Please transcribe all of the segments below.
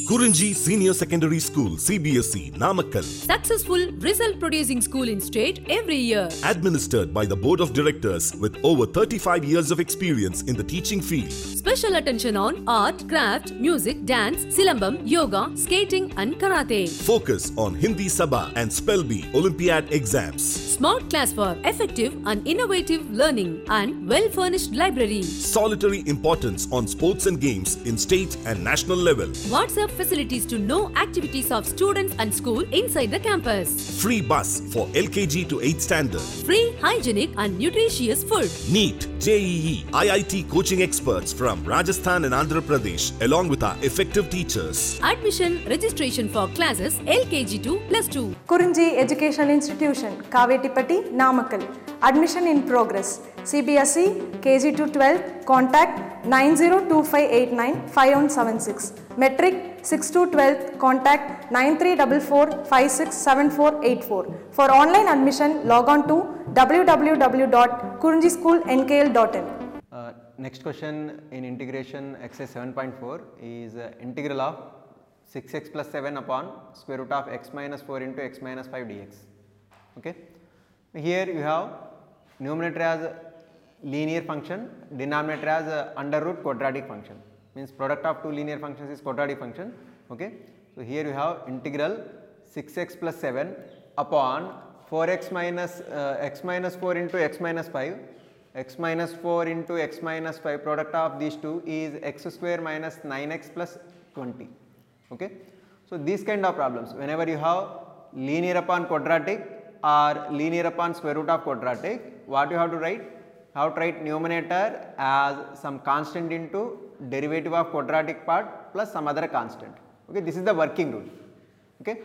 Kurinji Senior Secondary School, CBSE, Namakkal. Successful result producing school in state every year. Administered by the Board of Directors with over 35 years of experience in the teaching field. Special attention on art, craft, music, dance, silambam, yoga, skating and karate. Focus on Hindi Sabha and Spell Bee Olympiad exams. Smart class for effective and innovative learning and well-furnished library. Solitary importance on sports and games in state and national level. WhatsApp facilities to know activities of students and school inside the campus. Free bus for LKG to 8th standard. Free, hygienic and nutritious food. NEET, JEE, IIT coaching experts from Rajasthan and Andhra Pradesh along with our effective teachers. Admission registration for classes LKG to +2. Kurinji Educational Institution, Kavetipatti, Namakkal. Admission in progress. CBSE, KG to 12, contact 9025895176. Metric 6 to 12, contact 9344567484. For online admission, log on to www.kurinjischoolnkl.in. Next question in integration exercise 7.4 is integral of 6x plus 7 upon square root of x minus 4 into x minus 5 dx. Okay. Here you have numerator as linear function, denominator as under root quadratic function, means product of two linear functions is quadratic function. Okay. So here you have integral 6x plus 7 upon 4x minus x minus 4 into x minus 5, x minus 4 into x minus 5, product of these two is x square minus 9x plus 20. Okay. So these kind of problems, whenever you have linear upon quadratic or linear upon square root of quadratic, what you have to write? How to write numerator as some constant into derivative of quadratic part plus some other constant. Okay, this is the working rule. Okay.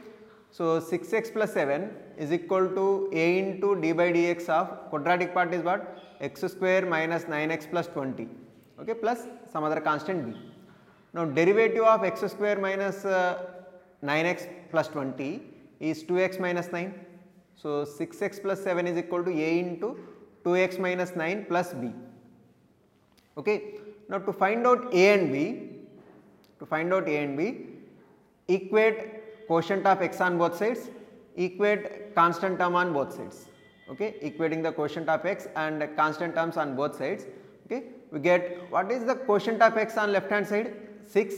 So 6x plus 7 is equal to a into d by dx of quadratic part is what? X square minus 9x plus 20. Okay, plus some other constant b. Now derivative of x square minus 9x plus 20 is 2x minus 9. So 6x plus 7 is equal to a into 2x minus 9 plus b. Okay. Now to find out a and b, equate quotient of x on both sides, equate constant term on both sides. Okay. Equating the quotient of x and constant terms on both sides. Okay. We get what is the quotient of x on left hand side? 6.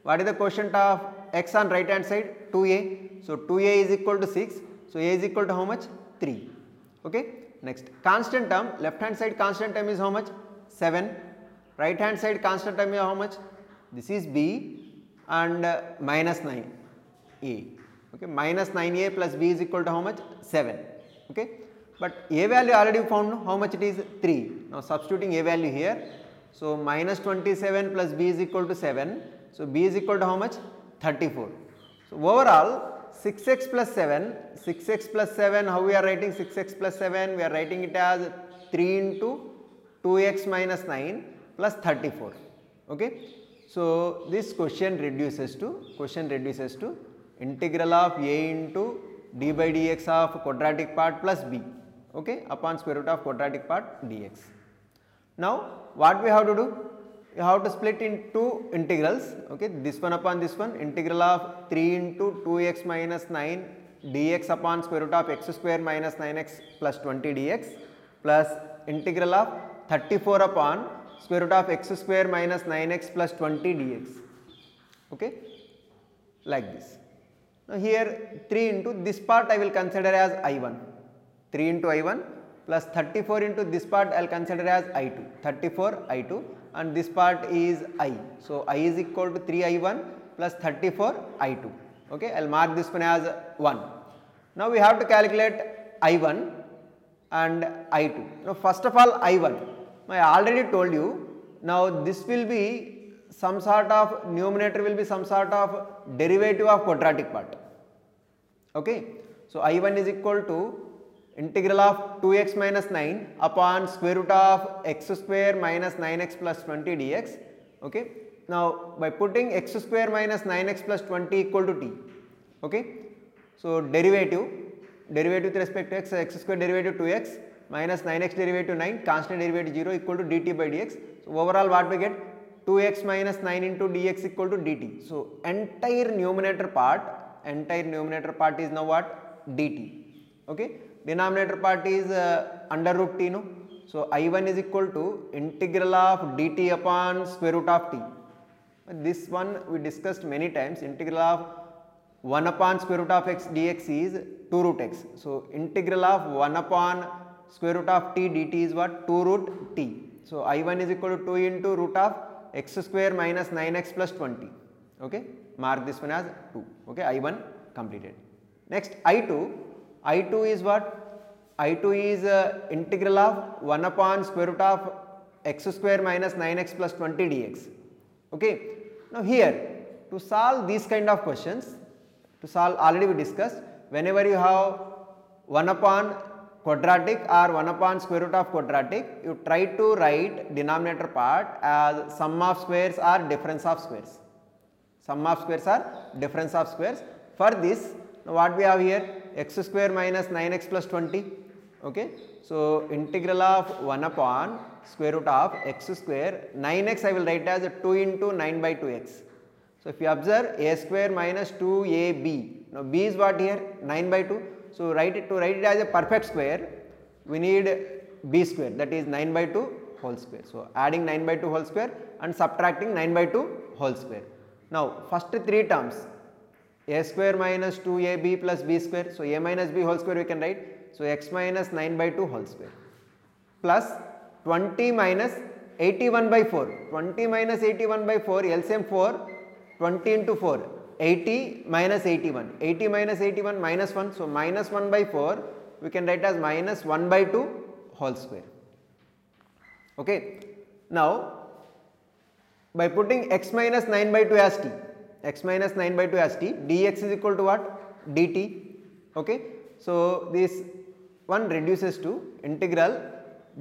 What is the quotient of x on right hand side? 2a. So 2a is equal to 6. So a is equal to how much? 3. Okay. Next, constant term, left hand side constant term is how much? 7. Right hand side constant term is how much? This is b and minus 9a. Okay. Minus 9a plus b is equal to how much? 7. Okay. But a value already found, how much it is? 3. Now substituting a value here. So minus 27 plus b is equal to 7. So b is equal to how much? 34. So overall 6x plus 7, how we are writing 6x plus 7? We are writing it as 3 into 2x minus 9 plus 34. Okay. So this question reduces to integral of a into d by dx of quadratic part plus b, okay, upon square root of quadratic part dx. Now what we have to do? You have to split in two integrals, okay, this one upon this one, integral of 3 into 2x minus 9 dx upon square root of x square minus 9x plus 20 dx plus integral of 34 upon square root of x square minus 9x plus 20 dx, okay, like this. Now here 3 into this part I will consider as I1, 3 into I1 plus 34 into this part I will consider as I2, 34 I2. And this part is I. So I is equal to 3I1 plus 34 I2. Okay, I will mark this one as 1. Now we have to calculate I1 and I2. Now first of all I1, I already told you, now this will be some sort of numerator will be some sort of derivative of quadratic part. Okay, so I1 is equal to integral of 2x minus 9 upon square root of x square minus 9x plus 20 dx. Okay. Now by putting x square minus 9x plus 20 equal to t. Okay. So derivative with respect to x square derivative 2x minus 9x derivative 9, constant derivative 0 equal to dt by dx. So overall what we get? 2x minus 9 into dx equal to dt. So entire numerator part is now what? dt. Okay, denominator part is under root t, no? So I1 is equal to integral of dt upon square root of t. This one we discussed many times. Integral of 1 upon square root of x dx is 2 root x. So integral of 1 upon square root of t dt is what? 2 root t. So I1 is equal to 2 into root of x square minus 9x plus 20. Okay, mark this one as 2. Okay, I1 completed. Next I2 is what? I2 is integral of 1 upon square root of x square minus 9x plus 20 dx. Okay, now here to solve these kind of questions, already we discussed, whenever you have 1 upon quadratic or 1 upon square root of quadratic, you try to write denominator part as sum of squares or difference of squares. Sum of squares or difference of squares. For this, what we have here? X square minus 9x plus 20. Okay, so integral of 1 upon square root of x square, 9x I will write as 2 into 9 by 2x. So if you observe, a square minus 2ab, now b is what here? 9 by 2. So to write it as a perfect square, we need b square, that is 9 by 2 whole square. So adding 9 by 2 whole square and subtracting 9 by 2 whole square. Now first three terms, a square minus 2ab plus b square, so a minus b whole square we can write. So x minus 9 by 2 whole square plus 20 minus 81 by 4. 20 minus 81 by 4, LCM 4, 20 into 4, 80 minus 81. 80 minus 81 minus 1, so minus 1 by 4 we can write as minus 1 by 2 whole square. Okay. Now by putting x minus 9 by 2 as t, dx is equal to what? dt. Okay. So this one reduces to integral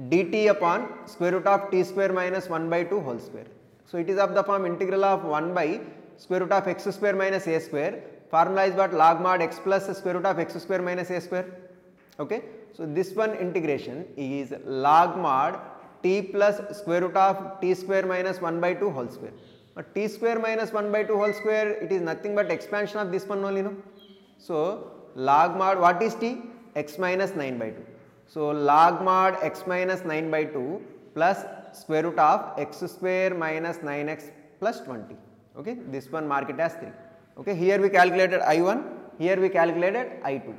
dt upon square root of t square minus 1 by 2 whole square. So it is of the form integral of 1 by square root of x square minus a square. Formula is what? Log mod x plus square root of x square minus a square. Okay. So this one integration is log mod t plus square root of t square minus 1 by 2 whole square. But t square minus 1 by 2 whole square, it is nothing but expansion of this one only, no? So log mod, what is t? X minus 9 by 2. So log mod x minus 9 by 2 plus square root of x square minus 9x plus 20. Okay, this one mark it as 3. Okay, here we calculated I1, here we calculated I2.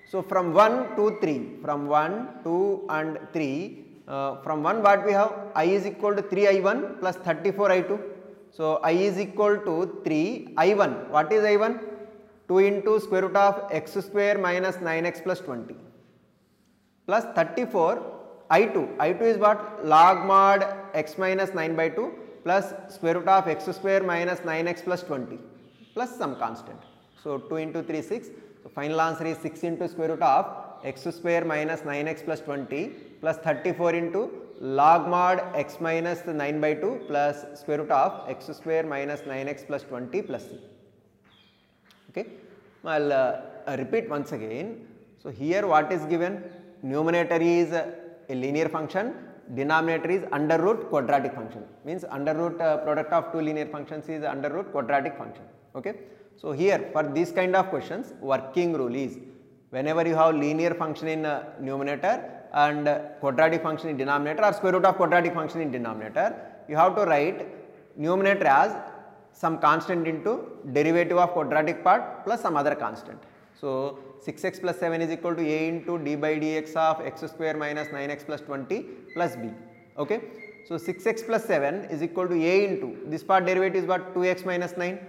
So from 1 to 3, from 1, 2 and 3, from 1 what we have? I is equal to 3 I1 plus 34 I2. So I is equal to 3 I1. What is I1? 2 into square root of x square minus 9x plus 20 plus 34 I2. I2 is what? Log mod x minus 9 by 2 plus square root of x square minus 9x plus 20 plus some constant. So 2 into 3 6. So final answer is 6 into square root of x square minus 9x plus 20 plus 34 into log mod x minus 9 by 2 plus square root of x square minus 9x plus 20 plus c. Okay. I'll repeat once again. So here what is given? Numerator is a linear function, denominator is under root quadratic function, means under root product of two linear functions is under root quadratic function. Okay. So here for these kind of questions, working rule is whenever you have linear function in numerator and quadratic function in denominator or square root of quadratic function in denominator, you have to write numerator as some constant into derivative of quadratic part plus some other constant. So 6x plus 7 is equal to a into d by dx of x square minus 9x plus 20 plus b. Okay. So 6x plus 7 is equal to a into this part derivative is what? 2x minus 9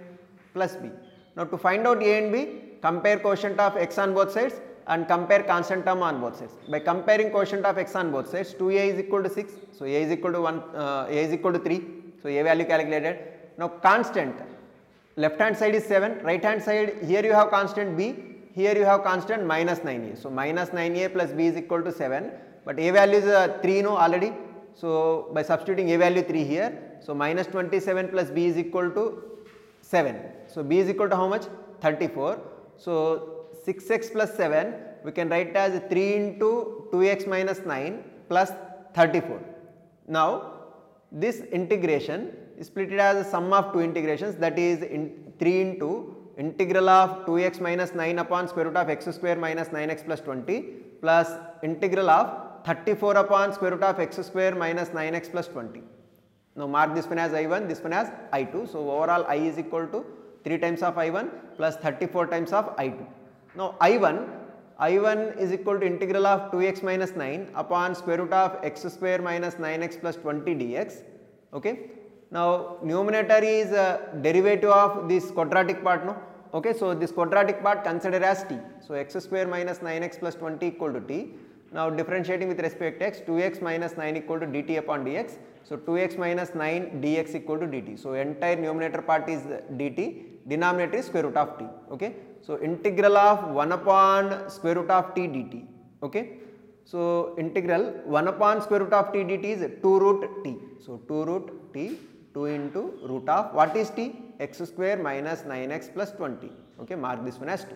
plus b. Now to find out a and b, compare quotient of x on both sides and compare constant term on both sides. By comparing quotient of x on both sides, 2a is equal to 6. So a is equal to 1, a is equal to 3. So a value calculated. Now constant, left hand side is 7, right hand side, here you have constant b, here you have constant minus 9a. So minus 9a plus b is equal to 7, but a value is 3 no already. So by substituting a value 3 here, so minus 27 plus b is equal to 7. So b is equal to how much? 34. So 6x plus 7 we can write as 3 into 2x minus 9 plus 34. Now this integration split it as a sum of two integrations, that is 3 into integral of 2x minus 9 upon square root of x square minus 9x plus 20 plus integral of 34 upon square root of x square minus 9x plus 20. Now mark this one as I1, this one as I2. So overall I is equal to 3 times of I1 plus 34 times of I2. Now I1 is equal to integral of 2x minus 9 upon square root of x square minus 9x plus 20 dx. Okay. Now numerator is derivative of this quadratic part, no? Okay. So this quadratic part consider as t. So x square minus 9x plus 20 equal to t. Now differentiating with respect to x, 2x minus 9 equal to dt upon dx. So 2x minus 9 dx equal to dt. So entire numerator part is dt, denominator is square root of t. Okay. So integral of 1 upon square root of t dt. Okay. So integral 1 upon square root of t dt is 2 root t. So 2 root t, 2 into root of what is t? X square minus 9x plus 20. Okay. Mark this one as 2.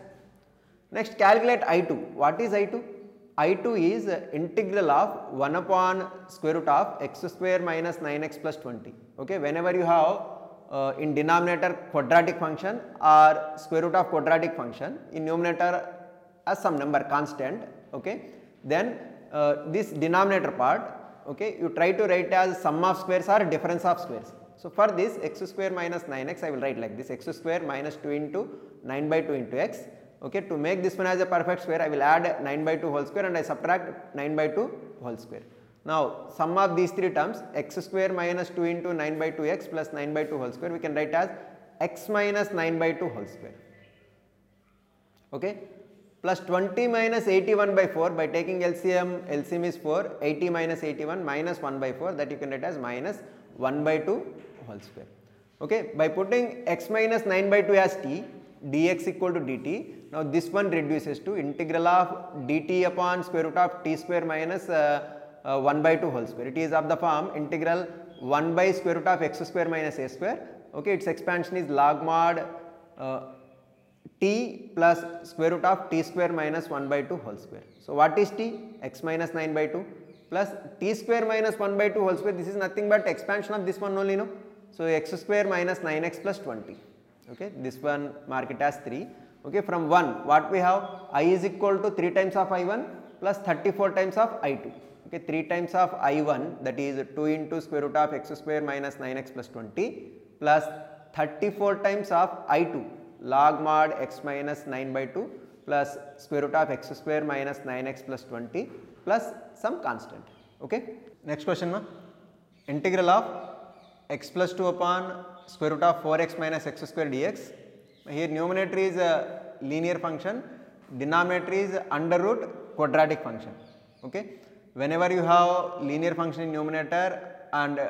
Next calculate I2. What is I2? I2 is integral of 1 upon square root of x square minus 9x plus 20. Okay. Whenever you have in denominator quadratic function or square root of quadratic function, in numerator as some number constant, okay, then this denominator part, okay, you try to write as sum of squares or difference of squares. So for this x square minus 9x I will write like this, x square minus 2 into 9 by 2 into x. Okay, to make this one as a perfect square I will add 9 by 2 whole square and I subtract 9 by 2 whole square. Now sum of these three terms, x square minus 2 into 9 by 2x plus 9 by 2 whole square, we can write as x minus 9 by 2 whole square. Okay, plus 20 minus 81 by 4, by taking LCM, LCM is 4, 80 minus 81 minus 1 by 4, that you can write as minus 1 by 2 whole square. Okay, by putting x minus 9 by 2 as t, dx equal to dt. Now this one reduces to integral of dt upon square root of t square minus 1 by 2 whole square. It is of the form integral 1 by square root of x square minus a square. Okay, its expansion is log mod t plus square root of t square minus 1 by 2 whole square. So what is t? X minus 9 by 2 plus t square minus 1 by 2 whole square. This is nothing but expansion of this one only, no? So x square minus 9x plus 20. Okay, this one mark it as 3. Okay, from 1 what we have? I is equal to 3 times of I1 plus 34 times of I2. Okay, 3 times of I1, that is 2 into square root of x square minus 9x plus 20 plus 34 times of I2 log mod x minus 9 by 2 plus square root of x square minus 9x plus 20 plus some constant. Okay. Next question, ma. Integral of x plus 2 upon square root of 4x minus x square dx. Here numerator is a linear function, denominator is under root quadratic function. Okay. Whenever you have linear function in numerator and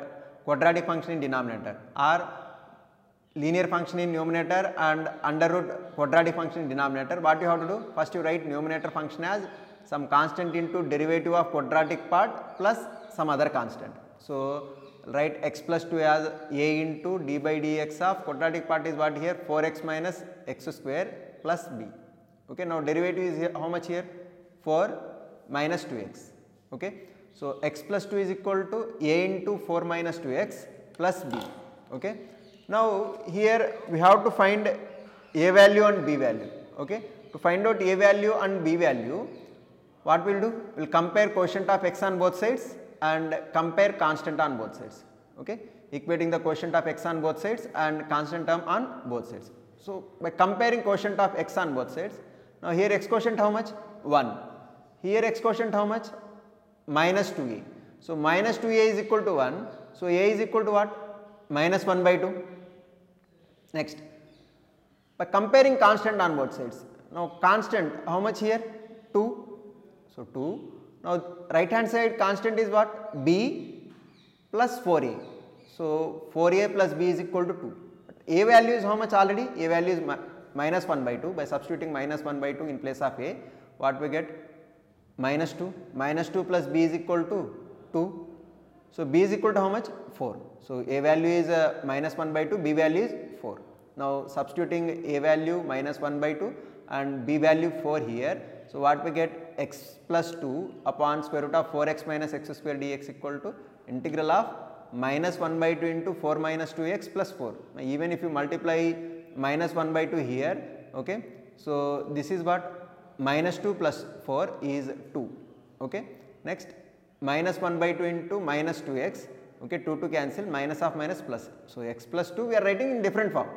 quadratic function in denominator, or linear function in numerator and under root quadratic function in denominator, what you have to do? First you write numerator function as some constant into derivative of quadratic part plus some other constant. So write x plus 2 as a into d by dx of quadratic part is what here? 4x minus x square plus b. Okay, now derivative is here, how much here? 4 minus 2x. Okay, so x plus 2 is equal to a into 4 minus 2x plus b. Okay, now here we have to find a value and b value. Okay, to find out a value and b value, what we will do? We will compare quotient of x on both sides and compare constant on both sides. Okay, equating the quotient of x on both sides and constant term on both sides. So by comparing quotient of x on both sides, now here x quotient how much? 1. Here x quotient how much? Minus 2a. So minus 2a is equal to 1. So a is equal to what? Minus 1 by 2. Next, by comparing constant on both sides. Now constant how much here? 2. So 2. Now right hand side constant is what? B plus 4a. So 4a plus b is equal to 2. But a value is how much already? A value is minus 1 by 2. By substituting minus 1 by 2 in place of a, what we get? Minus 2. Minus 2 plus b is equal to 2. So b is equal to how much? 4. So a value is minus 1 by 2, b value is 4. Now substituting a value minus 1 by 2 and b value 4 here. So what we get? X plus 2 upon square root of 4x minus x square dx equal to integral of minus 1 by 2 into 4 minus 2x plus 4. Now, even if you multiply minus 1 by 2 here, okay, so this is what minus 2 plus 4 is 2. Okay. Next, minus 1 by 2 into minus 2x, okay, 2 to cancel, minus of minus plus. So, x plus 2 we are writing in different form.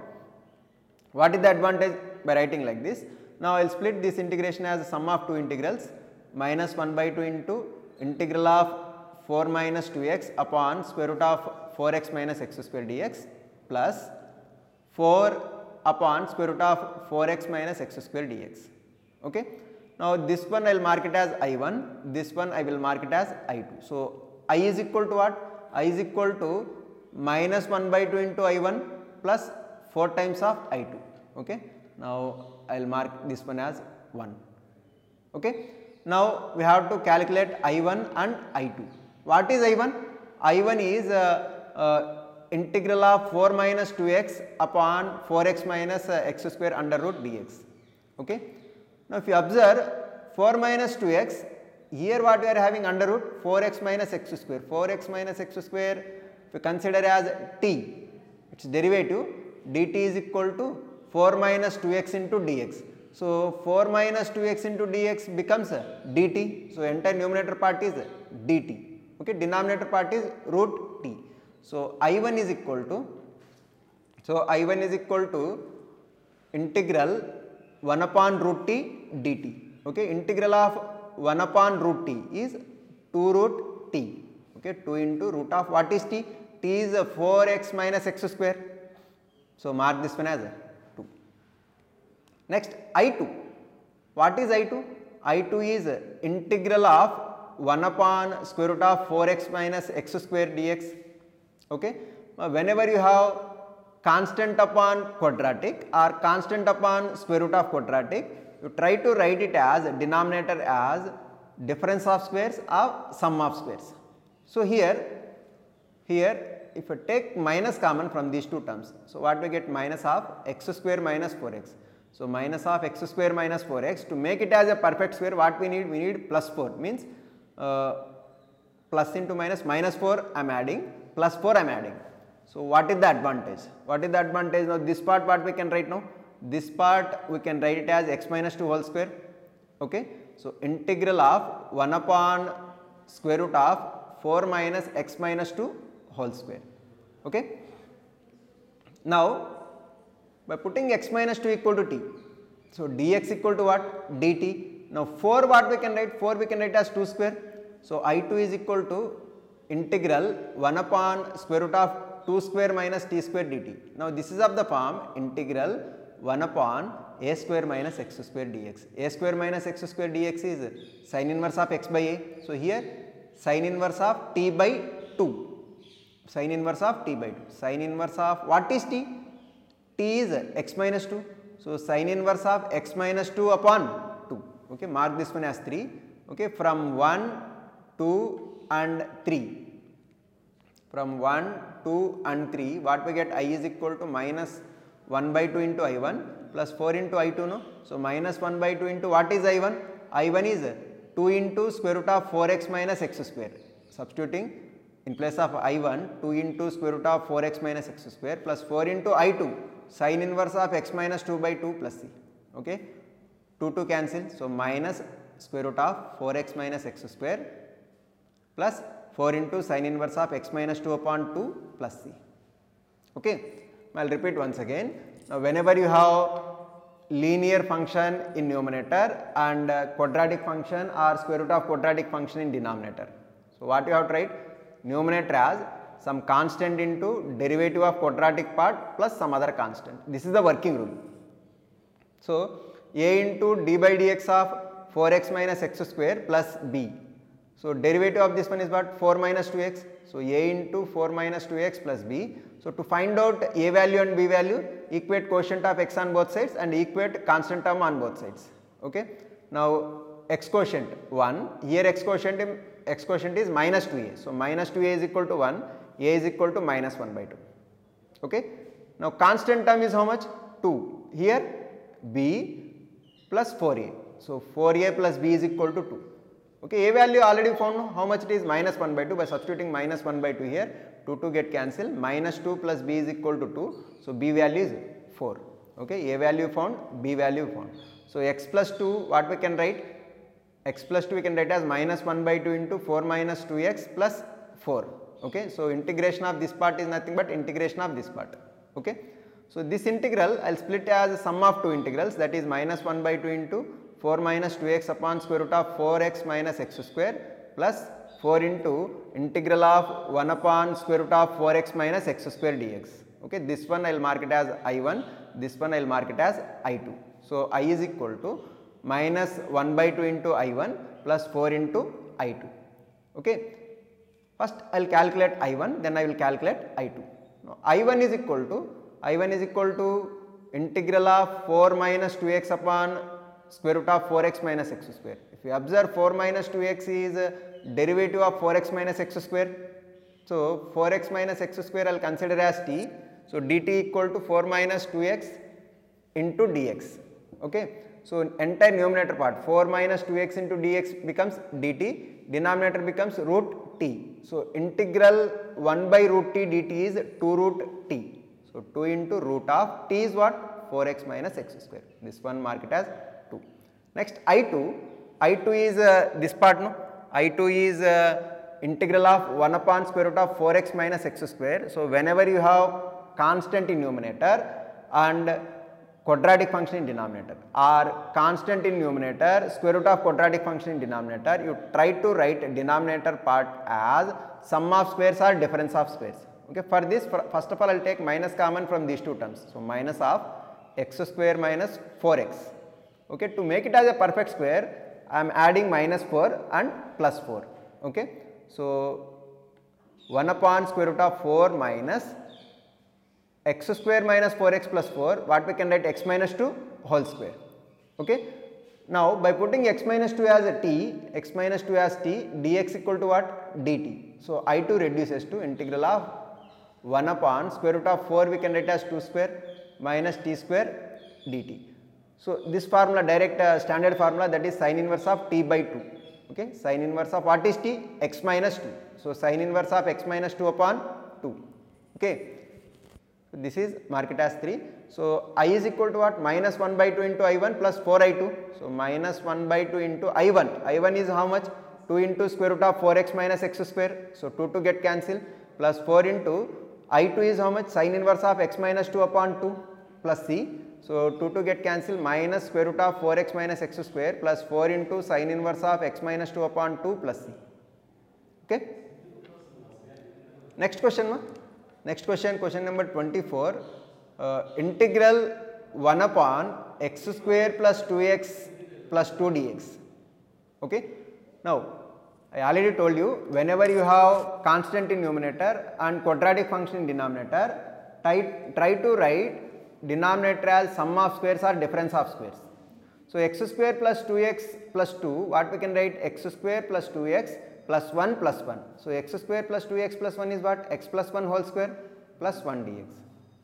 What is the advantage by writing like this? Now, I will split this integration as a sum of two integrals, minus 1 by 2 into integral of 4 minus 2x upon square root of 4x minus x square dx plus 4 upon square root of 4x minus x square dx. Okay. Now, this one I will mark it as I1, this one I will mark it as I2. So, I is equal to what? I is equal to minus 1 by 2 into I1 plus 4 times of I2. Okay. Now, I will mark this one as 1. Okay. Now, we have to calculate I1 and I2. What is I1? I1 is integral of 4 minus 2x upon 4x minus x square under root dx. Okay. Now, if you observe 4 minus 2x, here what we are having under root 4x minus x square. 4x minus x square if you consider as t, its derivative dt is equal to 4 minus 2x into dx. So, 4 minus 2x into dx becomes dt. So, entire numerator part is dt. Okay, denominator part is root t. So, I1 is equal to, integral 1 upon root t dt. Okay, integral of 1 upon root t is 2 root t. Okay, 2 into root of what is t? T is 4x minus x square. So, mark this one as 2. Next, I2. What is I2? I2 is integral of 1 upon square root of 4x minus x square dx. Okay. Whenever you have constant upon quadratic or constant upon square root of quadratic, you try to write it as denominator as difference of squares or sum of squares. So, here if you take minus common from these two terms, so what we get? Minus of x square minus 4x. So, minus of x square minus 4x, to make it as a perfect square what we need? We need plus 4, means plus into minus, minus 4 I am adding, plus 4 I am adding. So, what is the advantage? What is the advantage? Now, this part what we can write now? This part we can write it as x minus 2 whole square. Okay. So, integral of 1 upon square root of 4 minus x minus 2 whole square. Okay. Now, by putting x minus 2 equal to t, so dx equal to what? dt. Now, 4 what we can write? 4 we can write as 2 square. So, I2 is equal to integral 1 upon square root of 2 square minus t square dt. Now, this is of the form integral 1 upon a square minus x square dx. A square minus x square dx is sin inverse of x by a. So, here sin inverse of t by 2. Sin inverse of t by 2. Sin inverse of what is t? T is x minus 2. So, sin inverse of x minus 2 upon 2. Okay, mark this one as 3. Okay, from 1, 2 and 3. From 1, 2 and 3, what we get? I is equal to minus 1 by 2 into I1 plus 4 into I2, no? So, minus 1 by 2 into what is I1? I1 is 2 into square root of 4x minus x square. Substituting in place of I1, 2 into square root of 4x minus x square plus 4 into I2, sin inverse of x minus 2 by 2 plus c. Okay? 2 to cancel. So, minus square root of 4x minus x square plus 4 into sin inverse of x minus 2 upon 2 plus c. Okay. I will repeat once again. Now, whenever you have linear function in numerator and quadratic function or square root of quadratic function in denominator. So, what you have to write? Numerator as some constant into derivative of quadratic part plus some other constant. This is the working rule. So, a into d by dx of 4x minus x square plus b. So, derivative of this one is what? 4 minus 2x. So, a into 4 minus 2x plus b. So, to find out a value and b value, equate quotient of x on both sides and equate constant term on both sides. Okay. Now, x quotient 1, here x quotient is minus 2a. So, minus 2a is equal to 1, a is equal to minus 1 by 2. Okay. Now, constant term is how much? 2. Here b plus 4a. So, 4a plus b is equal to 2. Okay, a value already found, how much it is? Minus 1 by 2. By substituting minus 1 by 2 here, 2 get cancel, minus 2 plus b is equal to 2. So, b value is 4. Okay, a value found, b value found. So, x plus 2 what we can write? X plus 2 we can write as minus 1 by 2 into 4 minus 2x plus 4. Okay, so integration of this part is nothing but integration of this part. Okay, so this integral I will split as a sum of two integrals, that is minus 1 by 2 into 4 minus 2x upon square root of 4x minus x square plus 4 into integral of 1 upon square root of 4x minus x square dx. Okay, this one I will mark it as I1, this one I will mark it as I2. So, I is equal to minus 1 by 2 into I1 plus 4 into I2. Okay. First I will calculate I1, then I will calculate I2. Now, I1 is equal to integral of 4 minus 2x upon square root of 4x minus x square. If you observe, 4 minus 2x is derivative of 4x minus x square. So, 4x minus x square I will consider as t. So, dt equal to 4 minus 2x into dx. Okay. So, entire numerator part 4 minus 2x into dx becomes dt, denominator becomes root t. So, integral 1 by root t dt is 2 root t. So, 2 into root of t is what? 4x minus x square. This one mark it as 2. Next I2 is this part, no? I2 is integral of 1 upon square root of 4x minus x square. So, whenever you have constant in numerator and quadratic function in denominator, or constant in numerator, square root of quadratic function in denominator, you try to write denominator part as sum of squares or difference of squares. Okay, for this, first of all I will take minus common from these two terms. So, minus of x square minus 4x. Okay, to make it as a perfect square, I am adding minus 4 and plus 4. Okay, so 1 upon square root of 4 minus x square minus 4x plus 4, what we can write? X minus 2 whole square. Okay. Now, by putting x minus 2 as a t, x minus 2 as t, dx equal to what? dt. So, I2 reduces to integral of 1 upon square root of 4 we can write as 2 square minus t square dt. So, this formula direct standard formula, that is sin inverse of t by 2. Okay. Sin inverse of what is t? X minus 2. So, sin inverse of x minus 2 upon 2. Okay. This is mark it as 3. So, I is equal to what? Minus 1 by 2 into I1 plus 4I2. So, minus 1 by 2 into I1. I1 is how much? 2 into square root of 4x minus x square. So, 2 to get cancel plus 4 into I2 is how much? Sin inverse of x minus 2 upon 2 plus c. So, 2 to get cancel minus square root of 4x minus x square plus 4 into sin inverse of x minus 2 upon 2 plus c. Okay. Next question, ma? Next question, question number 24, integral 1 upon x square plus 2x plus 2 dx. Okay. Now, I already told you, whenever you have constant in numerator and quadratic function in denominator, try to write denominator as sum of squares or difference of squares. So, x square plus 2x plus 2, what we can write? X square plus 2x plus 1 plus 1. So, x square plus 2x plus 1 is what? X plus 1 whole square plus 1 dx.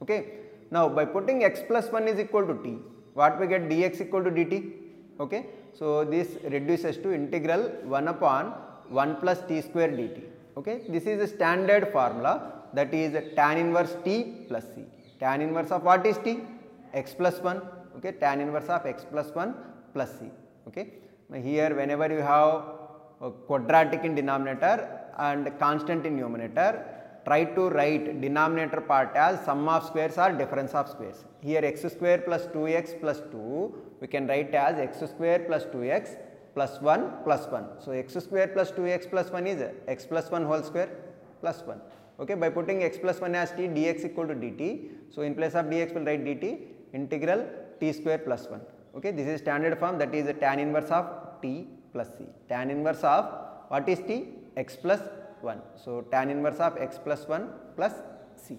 Okay. Now, by putting x plus 1 is equal to t, what we get? Dx equal to dt. Okay. So, this reduces to integral 1 upon 1 plus t square dt. Okay. This is a standard formula, that is tan inverse t plus c. Tan inverse of what is t? X plus 1. Okay. Tan inverse of x plus 1 plus c. Okay. Now, here whenever you have quadratic in denominator and constant in numerator, try to write denominator part as sum of squares or difference of squares. Here x square plus 2x plus 2 we can write as x square plus 2x plus 1 plus 1. So, x square plus 2x plus 1 is x plus 1 whole square plus 1. Okay. By putting x plus 1 as t, dx equal to dt. So, in place of dx we will write dt integral t square plus 1. Okay. This is standard form, that is tan inverse of t plus c. Tan inverse of what is t? X plus 1. So, tan inverse of x plus 1 plus c.